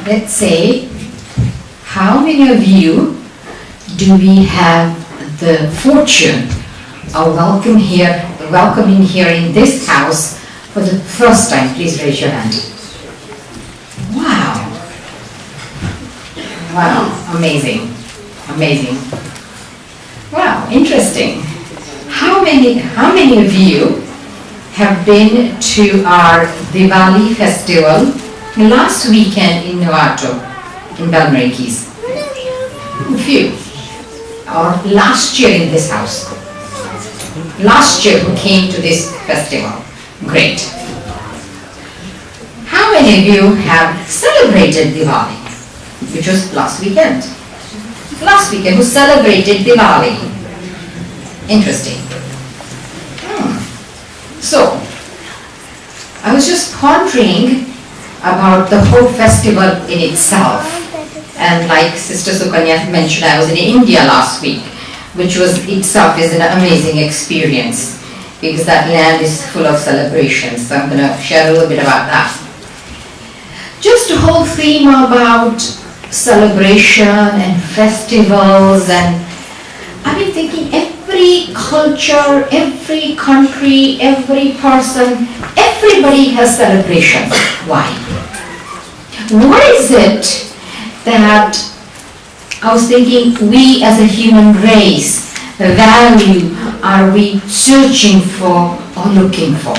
let's say, how many of you do we have the fortune of welcoming here in this house for the first time? Please raise your hand. Wow. Wow, amazing. Amazing. Wow, interesting. How many of you have been to our Diwali festival last weekend in Novato, in Belmar Keys? A few. Or last year in this house. Last year who came to this festival. Great. How many of you have celebrated Diwali? Which was last weekend. Last weekend who celebrated Diwali. Interesting. So, I was just pondering about the whole festival in itself. And like Sister Sukanya mentioned, I was in India last week, which was itself is an amazing experience because that land is full of celebrations. So I'm going to share a little bit about that. Just a whole theme about celebration and festivals, and I've been thinking every culture, every country, every person, everybody has celebrations. Why? What is it that I was thinking we as a human race value are we searching for or looking for?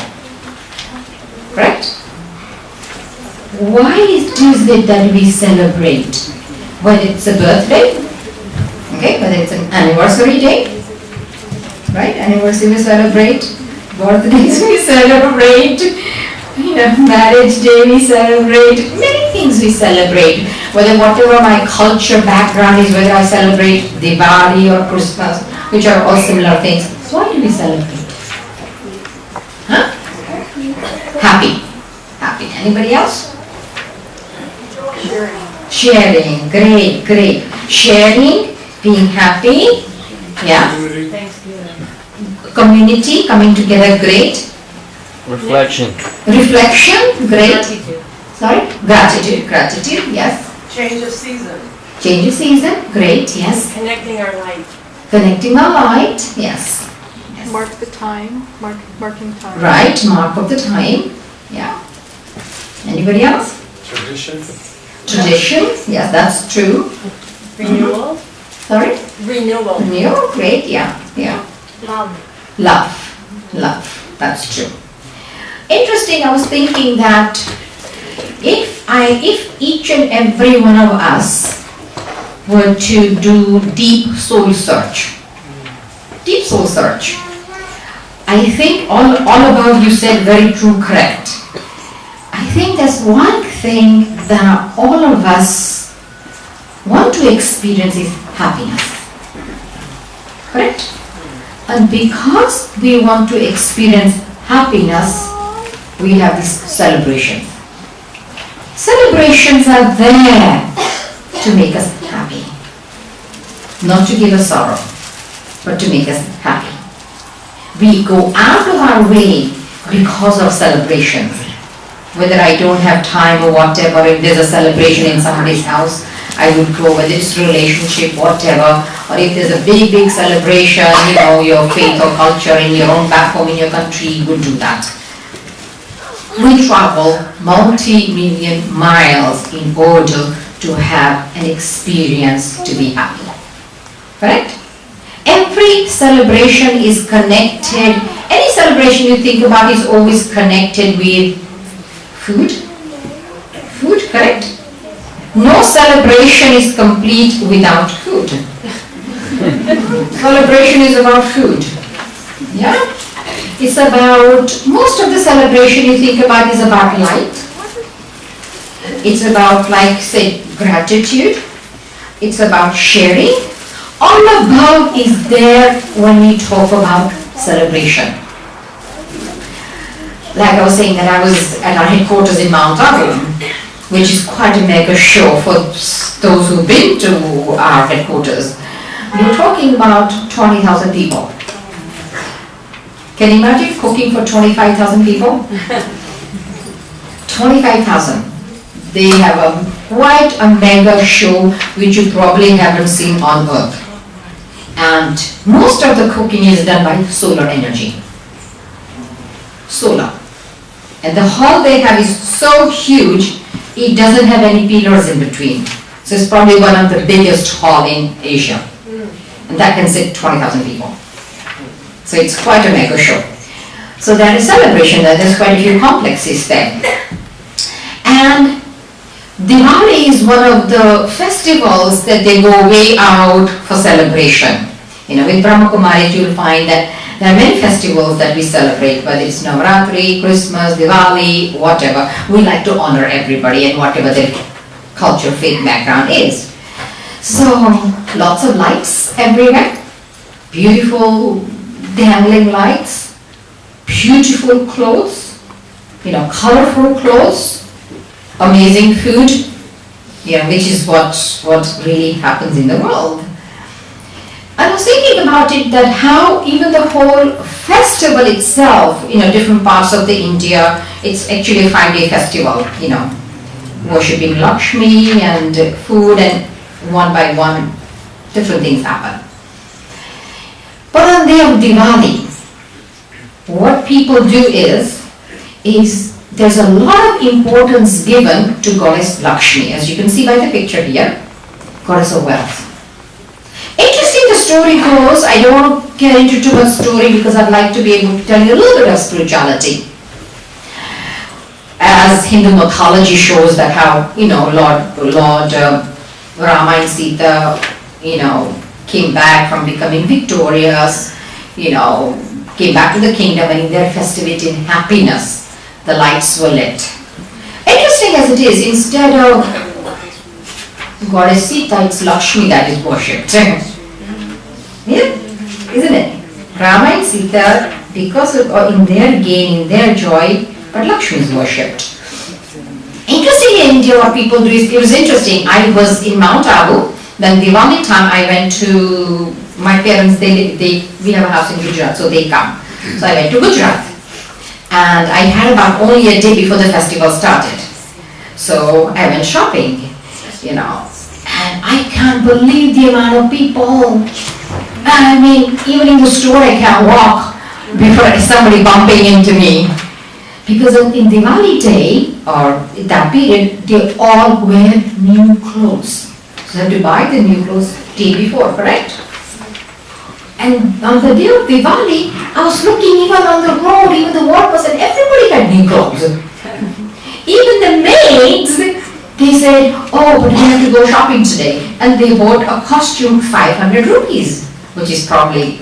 Correct? Why is it that we celebrate? Whether it's a birthday, okay, whether it's an anniversary day, right? Anniversary we celebrate, birthdays we celebrate, marriage day we celebrate, many things we celebrate. Whatever my culture background is, whether I celebrate Diwali or Christmas, which are all similar things. Why do we celebrate? Huh? Happy. Anybody else? Sharing. Great. Sharing, being happy. Yeah. Community, coming together, great. Reflection, great. Gratitude. Sorry? Gratitude, yes. Change of season, great, yes. connecting our light, yes. Mark the time, marking time. Right, mark of the time, yeah. Anybody else? Tradition, yes, that's true. renewal, Sorry? renewal, Renewal, great, yeah. Love, that's true. Interesting, I was thinking that if each and every one of us were to do deep soul search, I think all about you said very true, correct. I think there's one thing that all of us want to experience is happiness. Correct? And because we want to experience happiness, we have this celebration. Celebrations are there to make us happy. Not to give us sorrow, but to make us happy. We go out of our way because of celebrations. Whether I don't have time or whatever, if there's a celebration in somebody's house, I would go, whether it's relationship, whatever, or if there's a big celebration, your faith or culture in your own back home in your country, you would do that. We travel multi-million miles in order to have an experience to be happy. Correct? Every celebration is connected. Any celebration you think about is always connected with food. Food, correct? No celebration is complete without food. Celebration is about food. Yeah? It's about, most of the celebration you think about is about light. It's about, like, say, gratitude. It's about sharing. All above is there when we talk about celebration. Like I was saying that I was at our headquarters in Mount Abu, which is quite a mega show for those who've been to our headquarters. We're talking about 20,000 people. Can you imagine cooking for 25,000 people? 25,000. They have quite a mega show which you probably haven't seen on earth. And most of the cooking is done by solar energy. Solar. And the hall they have is so huge, it doesn't have any pillars in between. So it's probably one of the biggest hall in Asia. And that can sit 20,000 people. So it's quite a mega show. So there is celebration there, there's quite a few complexes there. And Diwali is one of the festivals that they go way out for celebration. With Brahma Kumaris you'll find that there are many festivals that we celebrate, whether it's Navratri, Christmas, Diwali, whatever. We like to honor everybody and whatever their culture, faith background is. So lots of lights everywhere, beautiful dangling lights, beautiful clothes, colorful clothes, amazing food, which is what really happens in the world. I was thinking about it, that how even the whole festival itself, different parts of the India, it's actually a 5-day festival, worshipping Lakshmi and food, and one by one different things happen. But on the day of Diwali, what people do is there's a lot of importance given to Goddess Lakshmi, as you can see by the picture here, Goddess of Wealth. Interesting the story goes, I don't want to get into too much story because I'd like to be able to tell you a little bit of spirituality. As Hindu mythology shows that how, Lord Rama and Sita, came back from becoming victorious, came back to the kingdom, and in their festivity and happiness, the lights were lit. Interesting as it is, instead of Goddess Sita, it's Lakshmi that is worshipped. Yeah? Isn't it? Rama and Sita, because of in their gain, in their joy, but Lakshmi is worshipped. Interesting in India, what people do is, it was interesting. I was in Mount Abu, then Diwali time I went to, my parents, we have a house in Gujarat, so they come. So I went to Gujarat. And I had about only a day before the festival started. So I went shopping, and I can't believe the amount of people. I mean, even in the store I can't walk before somebody bumping into me. Because in Diwali day, or that period, they all wear new clothes. So you have to buy the new clothes day before, correct? And on the day of Diwali, I was looking even on the road, even the workers, and everybody had new clothes. Even the maids, they said, oh, but we have to go shopping today. And they bought a costume 500 rupees, which is probably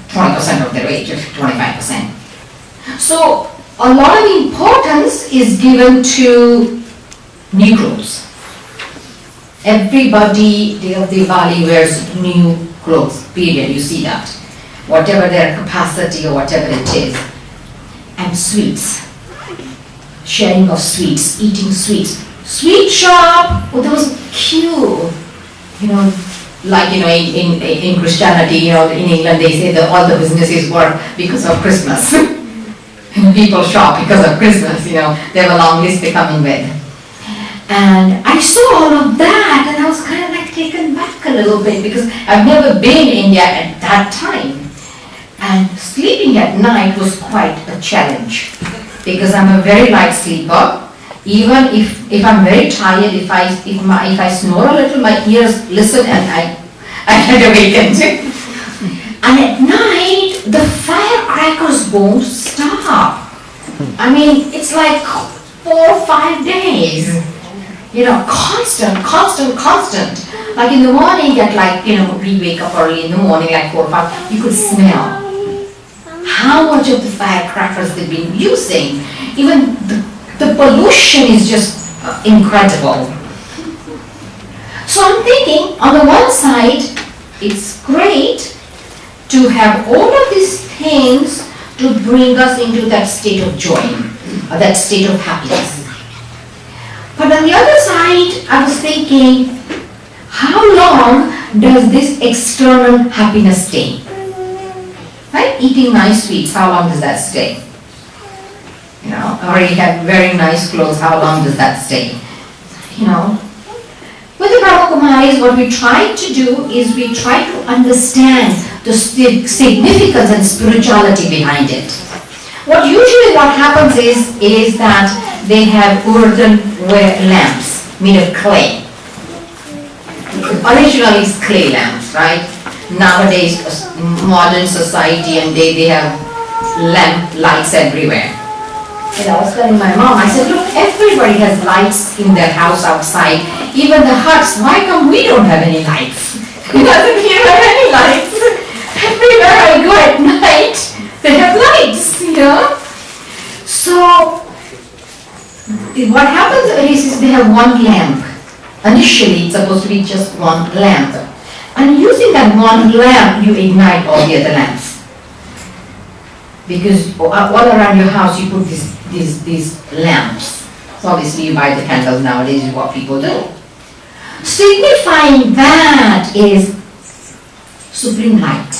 20% of their wage, or 25%. So a lot of importance is given to new clothes. Everybody, day of Diwali, wears new clothes, period, you see that. Whatever their capacity or whatever it is. And sweets. Sharing of sweets, eating sweets. Sweet shop, oh, there was a queue. In Christianity, in England they say that all the businesses work because of Christmas. And people shop because of Christmas, they have a long list they're coming with. And I saw all of that and I was kind of like taken back a little bit because I've never been in India at that time. And sleeping at night was quite a challenge because I'm a very light sleeper. Even if I'm very tired, if I snore a little, my ears listen and I get awakened. And at night, the firecrackers won't stop. I mean, it's like 4 or 5 days. Constant. Like in the morning we wake up early in the morning, like 4 or 5, you could smell how much of the firecrackers they've been using. Even the pollution is just incredible. So I'm thinking, on the one side, it's great to have all of these things to bring us into that state of joy, or that state of happiness. But on the other side, I was thinking, how long does this external happiness stay? Right? Eating nice sweets, how long does that stay? Or you have very nice clothes, how long does that stay? With the Brahma Kumaris, what we try to do is we try to understand the significance and spirituality behind it. What happens is that they have earthenware lamps made of clay. Originally it's clay lamps, right? Nowadays, modern society and they have lamp lights everywhere. And I was telling my mom, I said, look, everybody has lights in their house outside, even the huts. Why come we don't have any lights? He doesn't even have any lights. Everywhere I go at night, they have lights, So, what happens is they have one lamp. Initially, it's supposed to be just one lamp. And using that one lamp, you ignite all the other lamps. Because all around your house, you put these lamps. So obviously you buy the candles nowadays, is what people do. Signifying that is supreme light.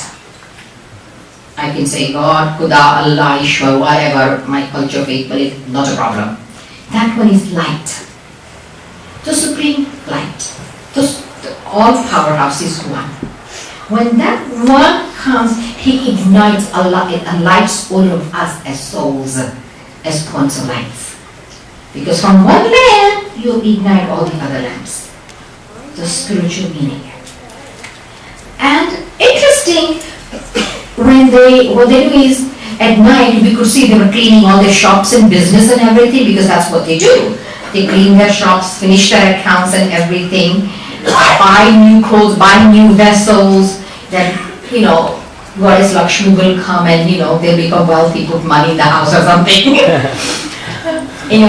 I can say God, Khuda, Allah, Ishwar, whatever my culture faith belief, not a problem. That one is light. The supreme light. All powerhouse is one. When that one comes, he ignites a lights all of us as souls, as points of lights. Because from one lamp, you ignite all the other lamps. The spiritual meaning. And interesting, what they do is, at night, we could see they were cleaning all their shops and business and everything, because that's what they do. They clean their shops, finish their accounts and everything, buy new clothes, buy new vessels, then, Goddess Lakshmi will come and, they'll become wealthy, put money in the house or something.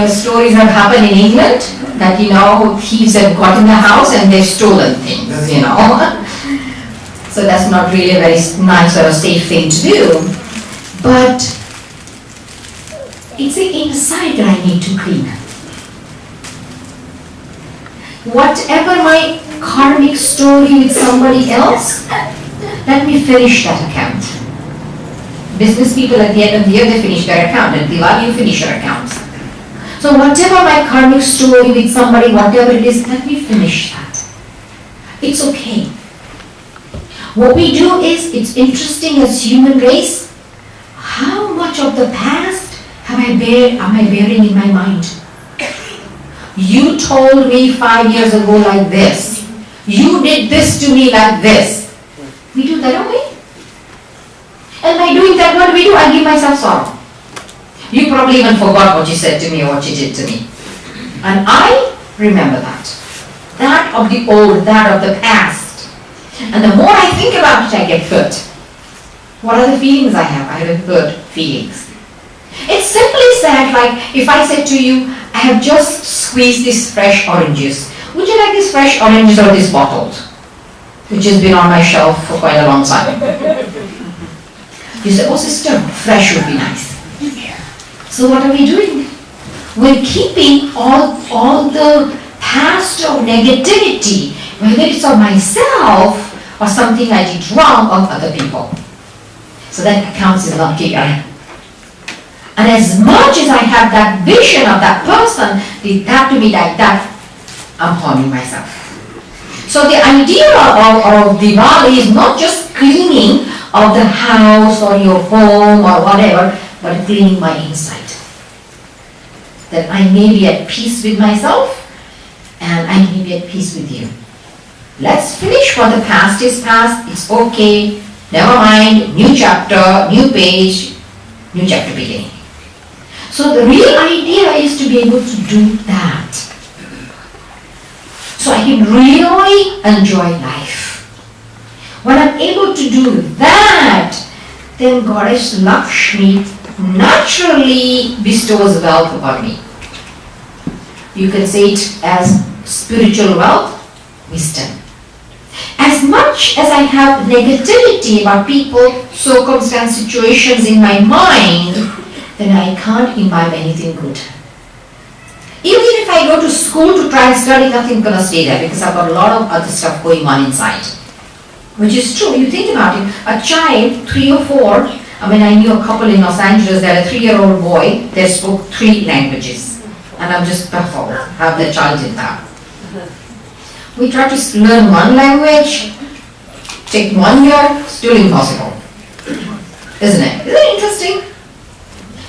Stories have happened in England that, thieves have got in the house and they've stolen things, So that's not really a very nice or a safe thing to do. But it's the inside that I need to clean. Whatever my karmic story with somebody else, let me finish that account. Business people at the end of the year, they finish their account. At Diwali, you finish your accounts. So whatever my karmic story with somebody, whatever it is, let me finish that. It's okay. What we do is, it's interesting as human race, how much of the past am I bearing in my mind? You told me 5 years ago like this. You did this to me like this. We do that, don't we? And by doing that, what do we do? I give myself sorrow. You probably even forgot what you said to me or what you did to me. And I remember that. That of the old, that of the past. And the more I think about it, I get hurt. What are the feelings I have? I have hurt feelings. It's simply said, like if I said to you, I have just squeezed this fresh orange juice. Would you like this fresh orange or this bottled? Which has been on my shelf for quite a long time. You say, oh sister, fresh would be nice. So what are we doing? We're keeping all the past of negativity, whether it's of myself or something I did wrong of other people. So that accounts is not clear. And as much as I have that vision of that person, did that to me like that, I'm harming myself. So the idea of Diwali is not just cleaning of the house or your home or whatever, but cleaning my inside. That I may be at peace with myself and I may be at peace with you. Let's finish what the past is past. It's okay. Never mind. New chapter, new page, new chapter beginning. So the real idea is to be able to do that. So I can really enjoy life. When I'm able to do that, then Goddess Lakshmi naturally bestows wealth upon me. You can say it as spiritual wealth, wisdom. As much as I have negativity about people, circumstance, situations in my mind, then I can't imbibe anything good. Even if I go to school to try and study, nothing's going to stay there because I've got a lot of other stuff going on inside. Which is true. You think about it. A child, 3 or 4, I knew a couple in Los Angeles, they had a 3-year-old boy, they spoke 3 languages. And I'm just baffled how the child did that. We try to learn one language, take 1 year, still impossible. Isn't it? Isn't it interesting?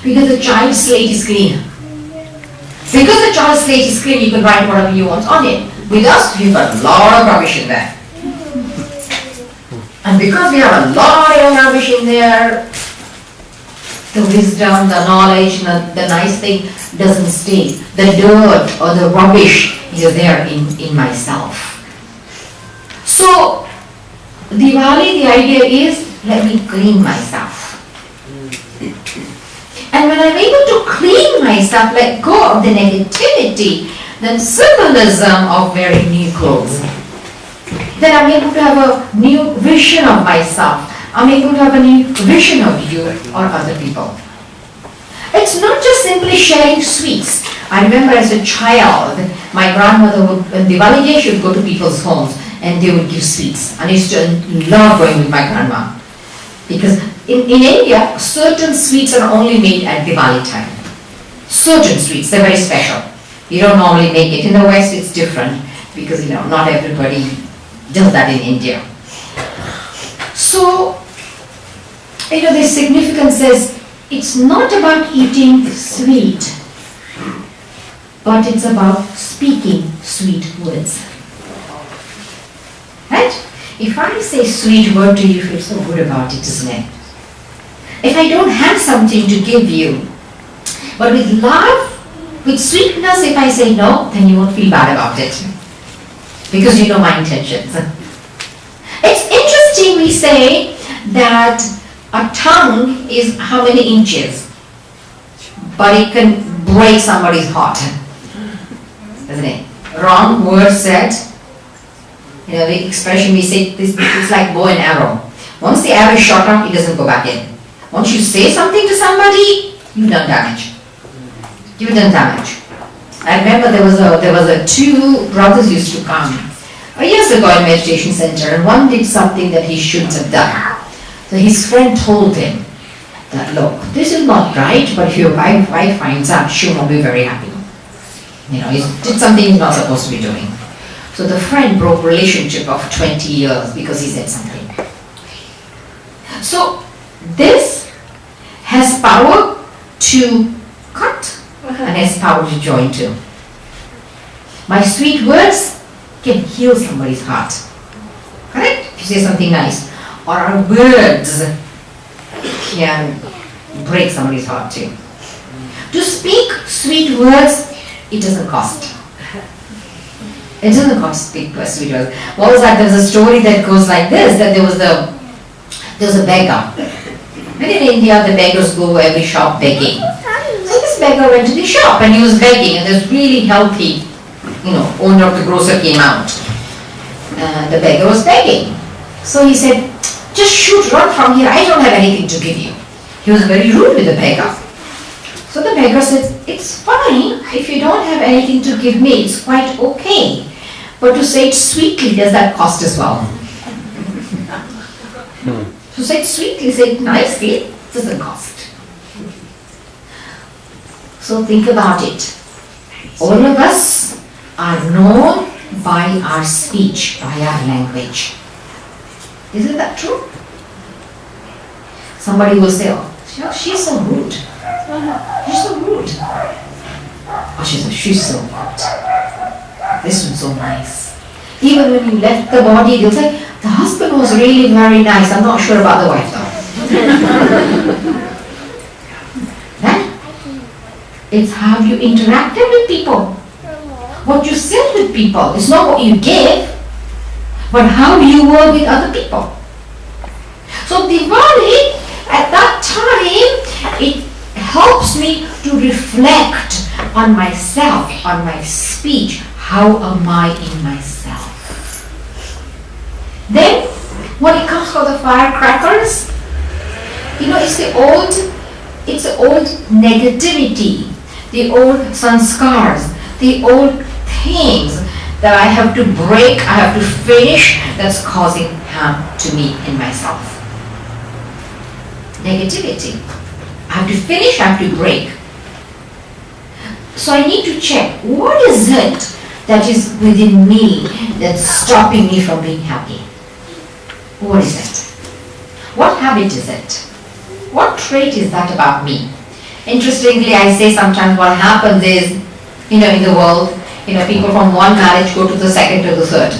Because the child's slate is clean. Because the child's slate is clean, you can write whatever you want on it. With us, we've got a lot of rubbish in there. And because we have a lot of rubbish in there, the wisdom, the knowledge, the nice thing doesn't stay. The dirt or the rubbish is there in myself. So, Diwali, the idea is, let me clean myself. And when I'm able to clean myself, let go of the negativity, then symbolism of wearing new clothes, then I'm able to have a new vision of myself. I'm able to have a new vision of you or other people. It's not just simply sharing sweets. I remember as a child, my grandmother would, on Diwali day, she would go to people's homes and they would give sweets. And I used to love going with my grandma. Because in India, certain sweets are only made at Diwali time. Certain sweets, they're very special. You don't normally make it. In the West, it's different because, not everybody does that in India. So, the significance is, it's not about eating sweet, but it's about speaking sweet words. Right? If I say sweet word to you, you feel so good about it, isn't it? If I don't have something to give you, but with love, with sweetness, if I say no, then you won't feel bad about it. Because you know my intentions. It's interesting we say that a tongue is how many inches, but it can break somebody's heart. Isn't it? Wrong word said. The expression we say, it's like bow and arrow. Once the arrow is shot out, it doesn't go back in. Once you say something to somebody, you've done damage. You've done damage. I remember there was a two brothers used to come years ago in meditation center, and one did something that he shouldn't have done. So his friend told him that, look, this is not right, but if your wife finds out, she won't be very happy. He did something he's not supposed to be doing. So the friend broke relationship of 20 years because he said something. So this has power to cut and has power to join too. My sweet words can heal somebody's heart. Correct? If you say something nice. Or our words can break somebody's heart too. To speak sweet words, it doesn't cost. It doesn't cost to speak sweet words. What was that? There was a story that goes like this, that there was a beggar. And in India, the beggars go every shop begging. So this beggar went to the shop and he was begging, and this really healthy, owner of the grocer came out. The beggar was begging. So he said, just shoot, run from here, I don't have anything to give you. He was very rude with the beggar. So the beggar said, it's fine, if you don't have anything to give me, it's quite okay. But to say it sweetly, does that cost as well? To say it sweetly, say it nicely, doesn't cost. So think about it. All of us are known by our speech, by our language. Isn't that true? Somebody will say, oh, she's so rude. She's so rude. Oh, she's so good. This one's so nice. Even when you left the body, they'll say, the husband was really very nice. I'm not sure about the wife though. Right? It's how you interacted with people. What you said with people. It's not what you give, but how you were with other people. So Diwali, at that time, it helps me to reflect on myself, on my speech. How am I in myself? Then, when it comes for the firecrackers, it's the old negativity, the old sanskars, the old things that I have to break, I have to finish, that's causing harm to me in myself. Negativity. I have to finish, I have to break. So I need to check, what is it that is within me that's stopping me from being happy? What is it? What habit is it? What trait is that about me? Interestingly, I say sometimes what happens is, in the world, people from one marriage go to the second to the third.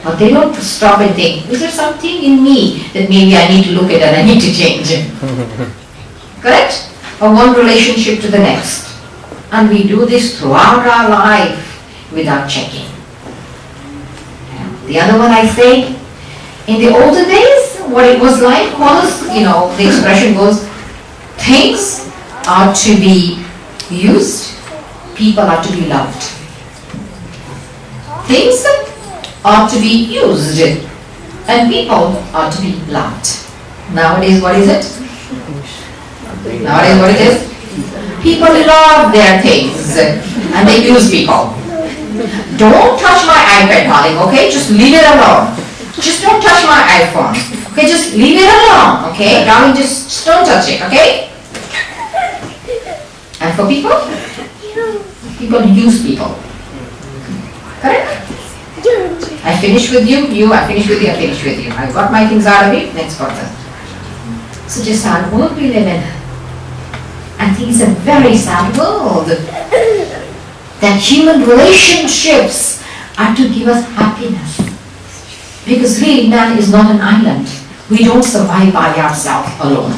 But they don't stop and think, is there something in me that maybe I need to look at and I need to change? Correct? From one relationship to the next. And we do this throughout our life without checking. The other one I say, in the olden days, what it was like was, the expression goes, things are to be used, people are to be loved. Things are to be used, and people are to be loved. Nowadays, what is it? Nowadays, what it is? People love their things, and they use people. Don't touch my iPad, darling, okay? Just leave it alone. Just don't touch my iPhone. Okay, just leave it alone, okay? Darling, just don't touch it, okay? And for people use people. Correct? I finish with you, I finish with you, I finish with you. I've got my things out of it, next person. Such a sad world we live in. I think it's a very sad world. That human relationships are to give us happiness. Because really, man is not an island. We don't survive by ourselves alone.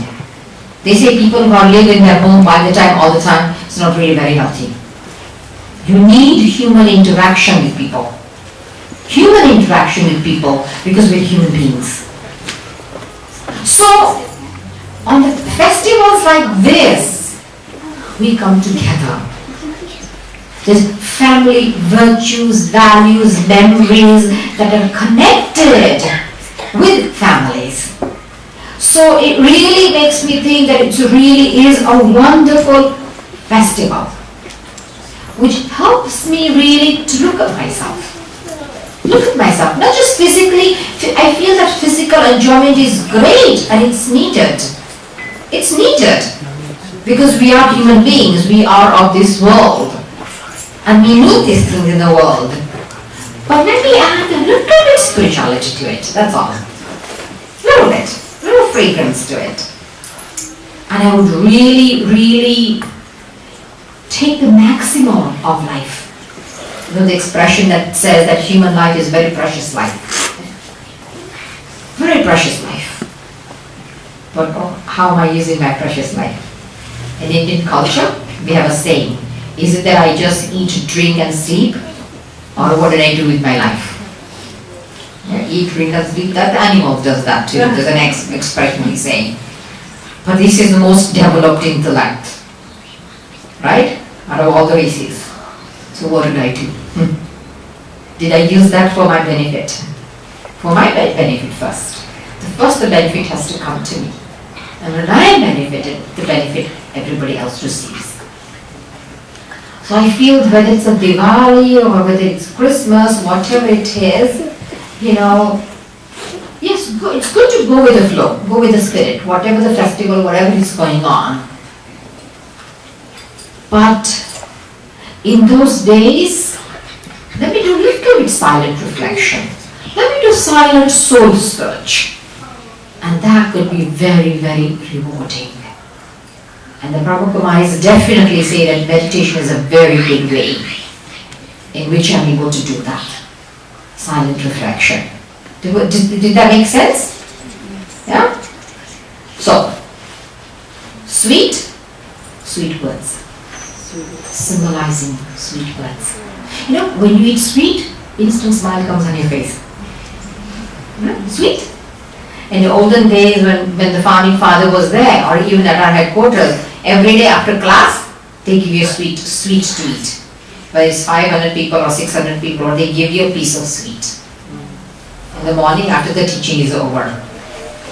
They say people who are living in their home all the time, it's not really very healthy. You need human interaction with people. Human interaction with people because we're human beings. So, on the festivals like this, we come together. There's family virtues, values, memories that are connected with families. So it really makes me think that it really is a wonderful festival, which helps me really to look at myself. Look at myself, not just physically. I feel that physical enjoyment is great and it's needed. It's needed because we are human beings, we are of this world. And we need these things in the world. But let me add a little bit spirituality to it, that's all. Little bit, little fragrance to it. And I would really take the maximum of life. The expression that says that human life is very precious life. Very precious life. But how am I using my precious life? In Indian culture, we have a saying. Is it that I just eat, drink and sleep? Or what did I do with my life? Eat, drink and sleep, that the animal does that too. There's an expression we say. But this is the most developed intellect. Right? Out of all the races. So what did I do? Did I use that for my benefit? For my benefit first. The benefit has to come to me. And when I am benefited, the benefit everybody else receives. So I feel whether it's a Diwali or whether it's Christmas, whatever it is, yes, it's good to go with the flow, go with the spirit, whatever the festival, whatever is going on. But in those days, let me do a little bit silent reflection. Let me do silent soul search. And that could be very, very rewarding. And the Brahma Kumaris definitely say that meditation is a very good way in which I'm able to do that. Silent reflection. Did that make sense? Yeah? So, sweet words. Symbolizing sweet words. When you eat sweet, instant smile comes on your face. Sweet. In the olden days when the founding father was there, or even at our headquarters, every day after class, they give you a sweet to eat. Whether it's 500 people or 600 people, or they give you a piece of sweet. In the morning after the teaching is over.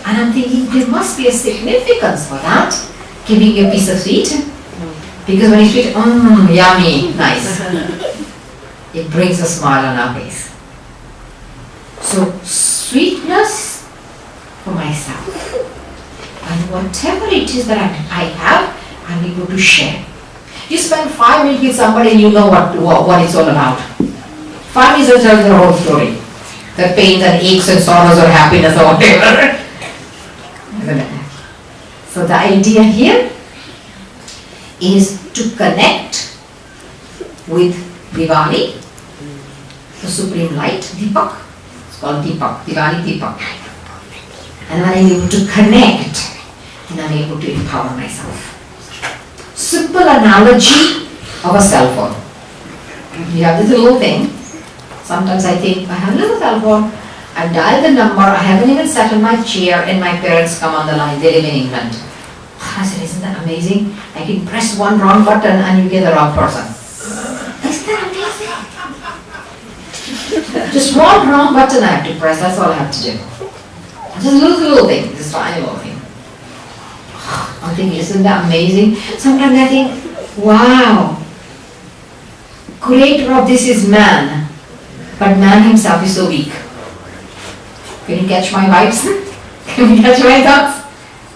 And I'm thinking, there must be a significance for that, giving you a piece of sweet. Because when you sweet, yummy, nice. It brings a smile on our face. So, sweetness for myself. And whatever it is that I have, I'm able to share. You spend 5 minutes with somebody and you know what it's all about. Families will tell their whole story. Their pains and aches and sorrows or happiness or whatever. Isn't it? So the idea here is to connect with Diwali, the supreme light, Deepak. It's called Deepak, Diwali Deepak. And when I'm able to connect, then I'm able to empower myself. Simple analogy of a cell phone. You have this little thing. Sometimes I think, I have a little cell phone. I've dialed the number. I haven't even sat in my chair and my parents come on the line. They live in England. I said, isn't that amazing? I can press one wrong button and you get the wrong person. Isn't that amazing? Just one wrong button I have to press. That's all I have to do. Just a little thing. This tiny little thing. I think, isn't that amazing? Sometimes I think, wow. Creator of this is man. But man himself is so weak. Can you catch my vibes? Can you catch my thoughts?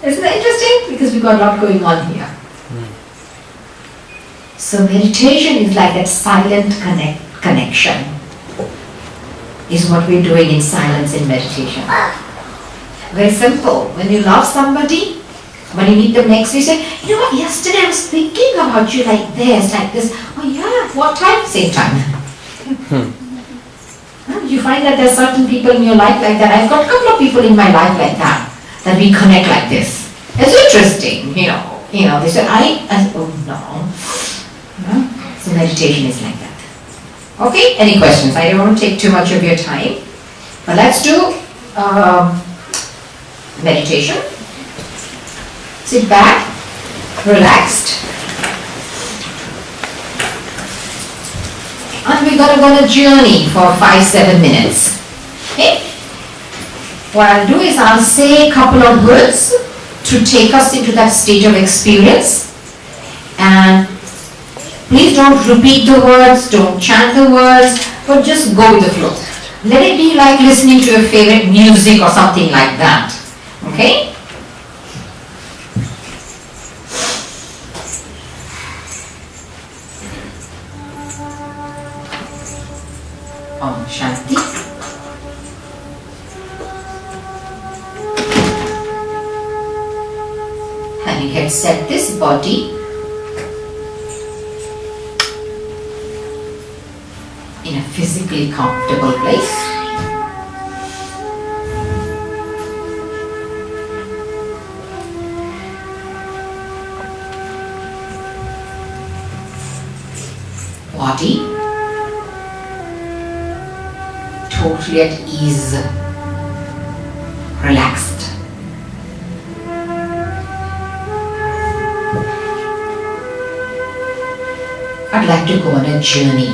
Isn't that interesting? Because we've got a lot going on here. So meditation is like that silent connection. Is what we're doing in silence in meditation. Very simple. When you love somebody, when you meet them next, you say, you know what, yesterday I was thinking about you like this. Oh yeah, what time? Same time. You find that there are certain people in your life like that. I've got a couple of people in my life like that we connect like this. It's interesting, you know. They say, oh no. So meditation is like that. Okay, any questions? I don't want to take too much of your time. But let's do meditation. Sit back, relaxed. And we're going to go on a journey for 5-7 minutes. Okay? What I'll do is I'll say a couple of words to take us into that state of experience. And please don't repeat the words, don't chant the words, but just go with the flow. Let it be like listening to your favorite music or something like that. Okay? Om Shanti. Having had set this body in a physically comfortable place, body totally at ease, relaxed. I'd like to go on a journey,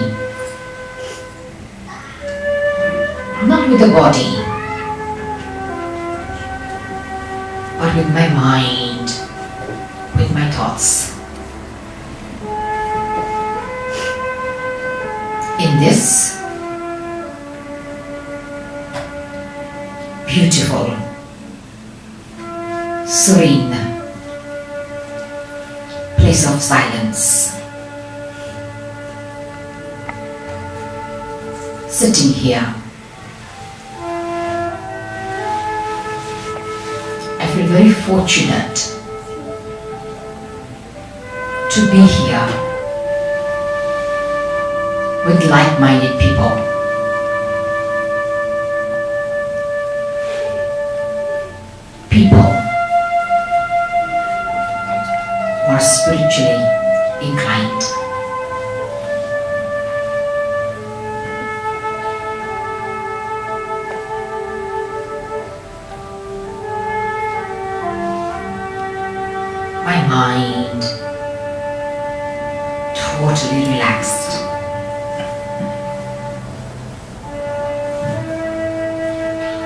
not with the body, but with my mind, with my thoughts. In this beautiful, serene place of silence, sitting here, I feel very fortunate to be here with like-minded people. People who are spiritually inclined. My mind totally relaxed.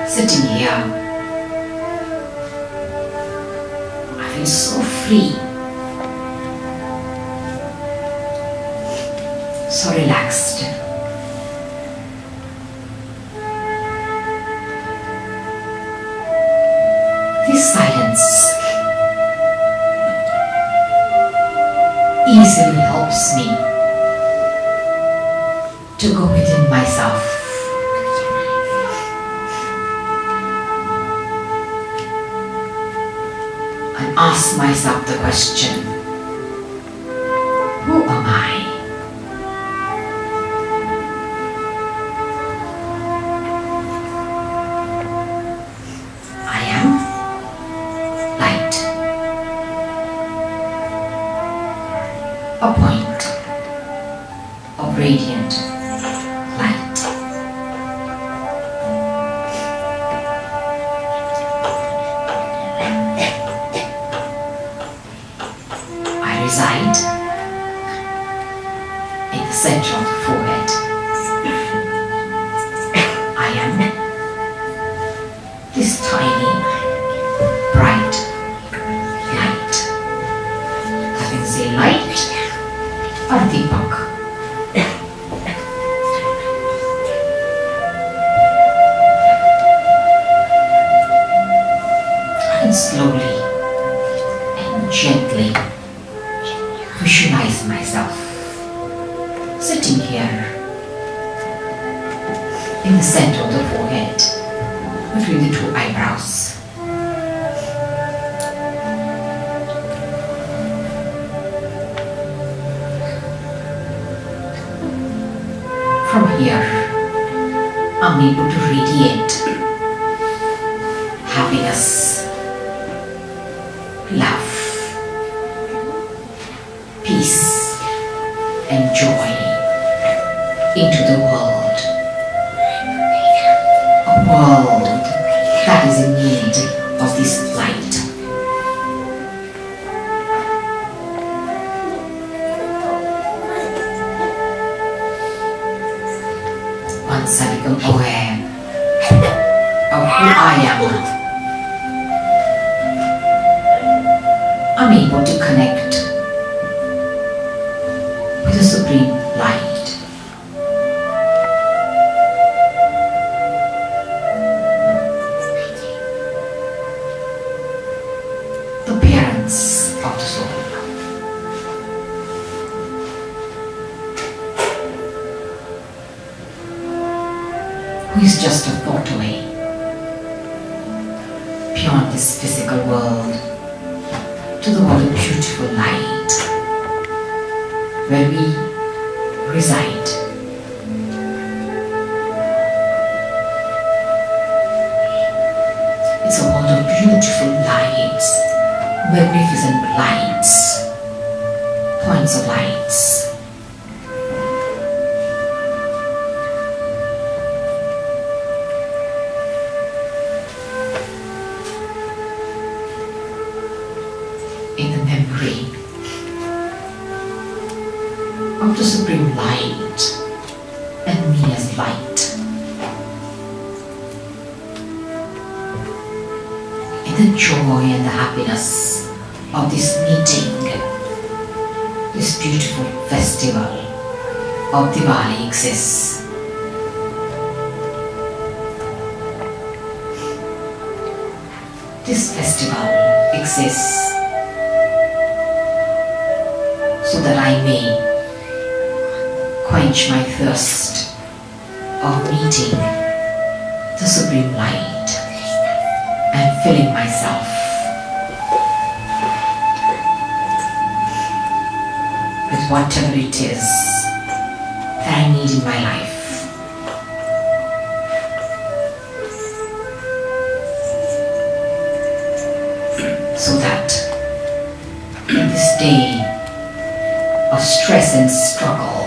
Sitting here, I feel so free, so relaxed. This silence easily helps me to go within myself. And ask myself the question, who am I? I am light. A point of radiant light. I reside in the center of the forehead. I am this tiny, bright light. I can say light or Deepak. And slowly and gently visualize myself sitting here in the center of the forehead between the two eyebrows. From here, I'm able to radiate happiness, love, peace, and joy into the world. A world that is in need of this light. Once I become aware of who I am, I'm able to connect with the Supreme Light. The parents of the soul. Who is just a thought away beyond this physical world to the world of beautiful light where we reside. It's a world of beautiful lights, magnificent lights, points of lights. In the memory of the Supreme Light and me as light. In the joy and the happiness of this meeting, this beautiful festival of Diwali exists. This festival exists so that I may quench my thirst of meeting the Supreme Light and filling myself with whatever it is that I need in my life. So that in this day of stress and struggle,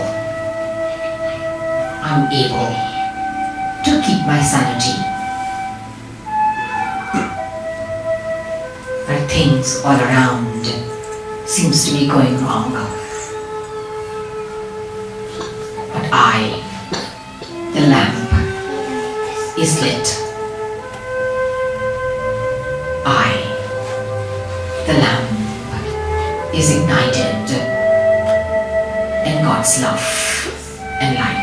I'm able to keep my sanity. Where things all around seems to be going wrong. But I, the lamp, is lit. I, the lamp, is ignited in God's love and light.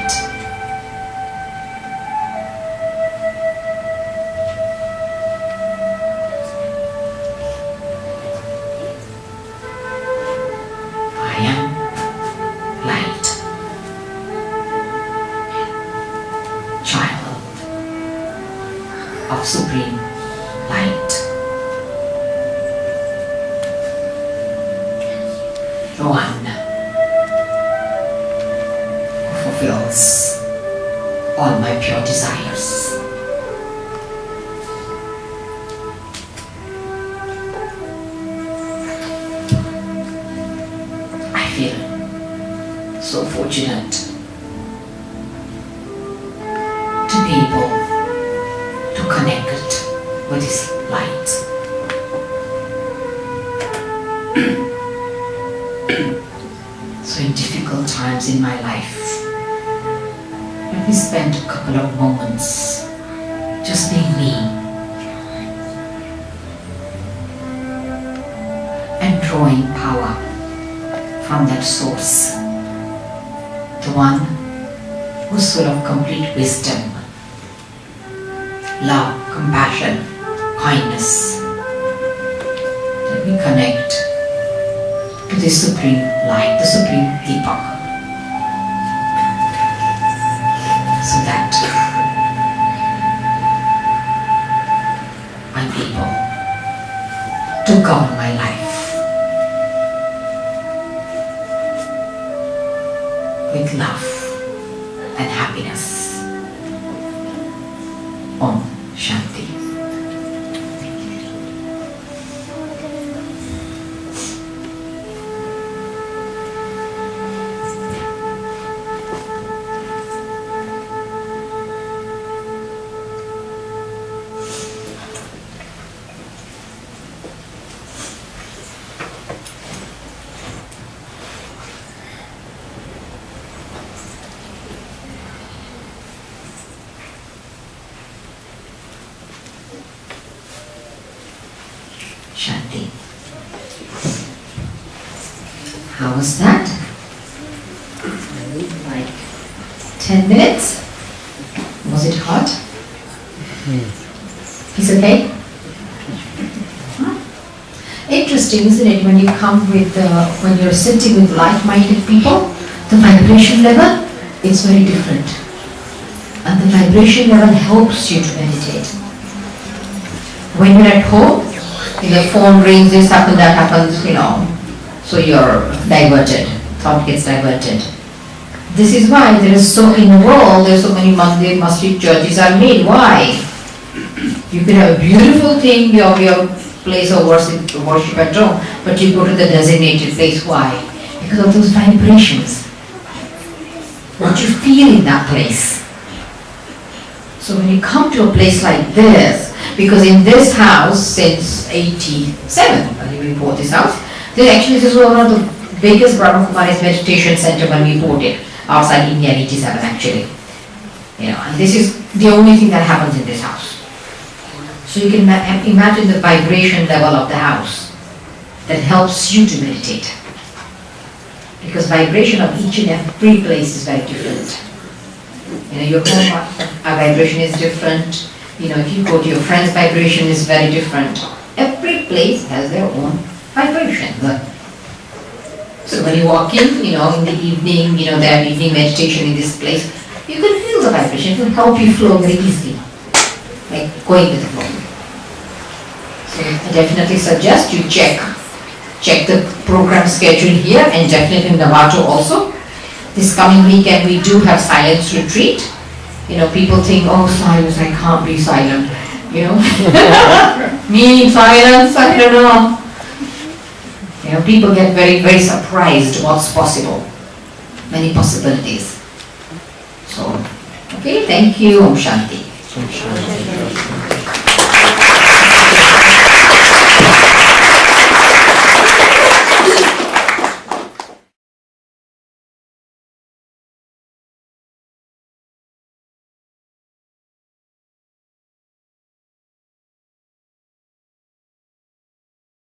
I am light. child of Supreme Light. The one who fulfills all my pure desires. I feel so fortunate to be able to connect with His light. So in difficult times in my life, let me spend a couple of moments just being me and drawing power from that source, the one who's full of complete wisdom, love, compassion, kindness. Let me connect to the Supreme Light, the Supreme Deepak, so that I'm able to govern my life with love and happiness. Om Shanti. Shanti. How was that? Like 10 minutes? Was it hot? Is it okay? Huh? Interesting, isn't it? When you come with, when you're sitting with like-minded people, the vibration level is very different. And the vibration level helps you to meditate. When you're at home, the phone rings, this happens, that happens, so you're diverted, thought gets diverted. This is why there is so, in the world, there's so many Mandir, masjid, churches are made. Why? You can have a beautiful thing, your place of worship at home, but you go to the designated place. Why? Because of those vibrations. What you feel in that place. So when you come to a place like this, because in this house, since 87, when we bought this house, this was one of the biggest Brahma Kumaris Meditation Center when we bought it, outside India in 87 actually. And this is the only thing that happens in this house. So you can imagine the vibration level of the house that helps you to meditate. Because vibration of each and every place is very different. Your home vibration is different. If you go to your friend's vibration is very different. Every place has their own vibration. So when you walk in, in the evening, they have evening meditation in this place, you can feel the vibration. It will help you flow very easily, like going with the flow. So I definitely suggest you check the program schedule here and definitely in Navato also. This coming weekend we do have silence retreat. People think, oh, silence, I can't be silent. Me, silence, I don't know. People get very, very surprised what's possible. Many possibilities. So, okay, thank you. Om Shanti. Om Shanti.